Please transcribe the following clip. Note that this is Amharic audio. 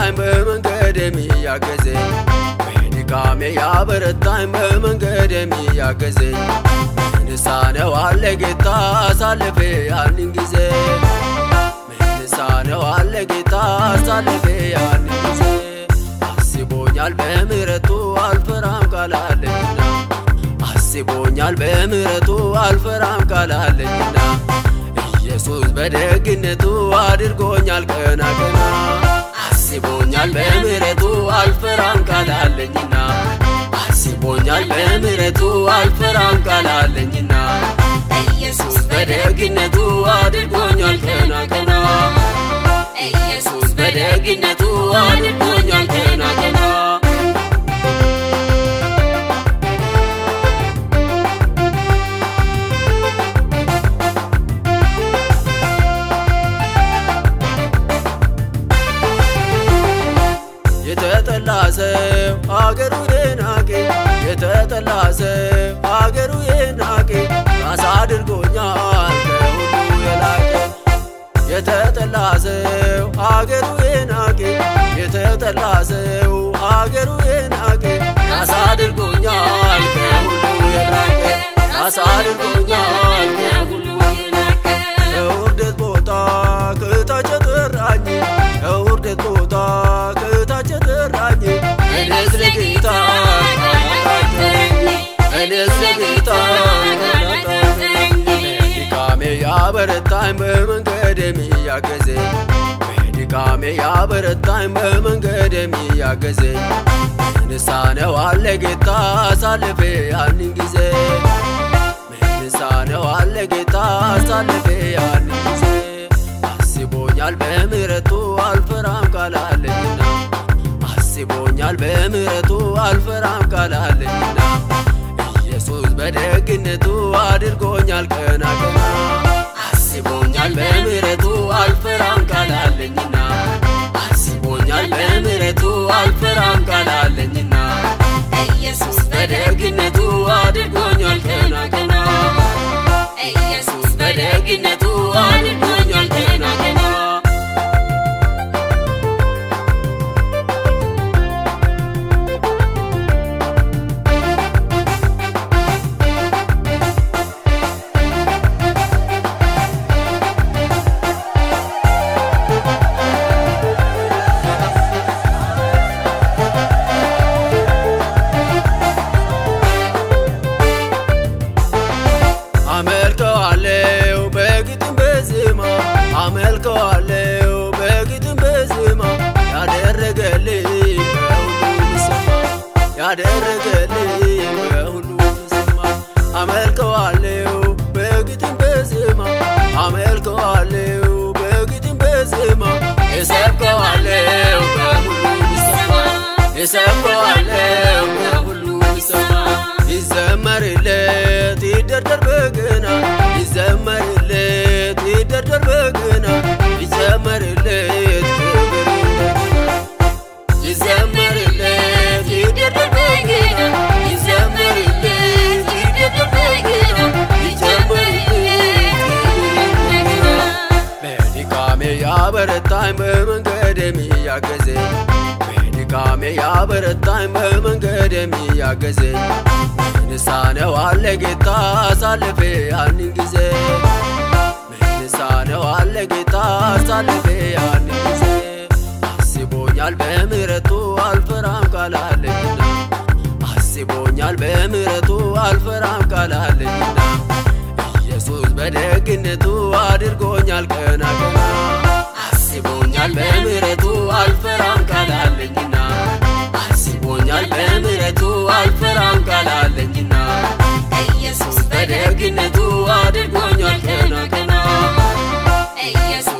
ያበረታኝ በመንገድ የሚያገዘኝ በድካሜ ያበረታኝ በመንገድ የሚያገዘኝ ምንሳነው አለ ጌታ አሳልፌ ያንን ጊዜ ምንሳነው አለ ጌታ አሳልፌ ያንን ጊዜ አስቦኛል በምህረቱ አልፈራም ካላለኝና አስቦኛል በምህረቱ አልፈራም ካላለኝና ኢየሱስ በደግነቱ አድርጎኛል ቀና ቀና አስቦኛል በምህረቱ አልፈራም ካላለኝና አስቦኛል በምህረቱ አልፈራም ካላለኝና ኢየሱስ በደግነቱ አድርጎኛል ቀና ቀና ኢየሱስ በደግነቱ አድርጎኛል ቀና ቀና የተጠላሰው አገሩ የናቀ የተጠላሰው አገሩ የናቀ ራስ አድርጎኛል ከሁሉ የላቀ የተጠላሰው አገሩ የናቀ የተጠላሰው አገሩ የናቀ ራስ አድርጎኛል ከሁሉ የላቀ ራስ አድርጎኛል ከሁሉ የላቀ ከውርደት ቦታ ከታች ጠራኝ ከውርደት ቦታ ከታች ጠራኝ እኔስ ለጌታ እኔስ ለጌታ በድካሜ ያበረታኝ በመንገድ የሚያገዘኝ በድካሜ ያበረታኝ በመንገድ የሚያገዘኝ ምንሳነው አለ ጌታ አሳልፌ ያንን ጊዜ ምንሳነው አለ ጌታ አሳልፌ ያንን ጊዜ አስቦኛል በምህረቱ አልፈራም ካላለኝና አስቦኛል በምህረቱ አልፈራም ካላለኝና ኢየሱስ በደግነቱ አድርጎኛል ቀና ቀና አስቦኛል በምህረቱ አልፈራም ካላለኝና አስቦኛል በምህረቱ አልፈራም ካላለኝና ኢየሱስ በደግነቱ አድርጎኛል ቀና ቀና ኢየሱስ በደግነቱ አድርጎኛል ቀና ቀና አመልከዋለሁ በግጥም በዜማ አመልከዋለሁ በግጥም በዜማ ያደረገልኝ በሁሉ ይሰማ ያደረገልኝ በሁሉ ይሰማ አመልከዋለሁ በግጥም በዜማ አመልከዋለሁ በግጥም በዜማ እሰብከዋለሁ በሁሉ ይሰማ እሰብከዋለሁ በሁሉ ይሰማ ይዘመርለት ይደርደር በገና ይዘመርለት ይደርደር በገና ይዘመርለት ክብር ይዘመርለት ይደርደር በገና ይዘመርለት ይደርደር በገና ይዘመርለት በድካሜ ያበረታኝ በመንገድ የሚያገዘኝ በድካሜ ያበረታኝ በመንገድ የሚያገዘኝ ምንሳነው አለ ጌታ አሳልፌ ያንን ጊዜ ምንሳነው አለ ጌታ አሳልፌ ያንን ጊዜ አስቦኛል በምህረቱ አልፈራም ካላለኝና አስቦኛል በምህረቱ አልፈራም ካላለኝና ኢየሱስ በደግነቱ አድርጎኛል ቀና ቀና አስቦኛል በምህረቱ አልፈራም ካላለኝና አስቦኛል በምህረቱ አልፈራም ካላለኝና ኢየሱስ በደግነቱ አድርጎኛል ቀና ቀና ኢየሱስ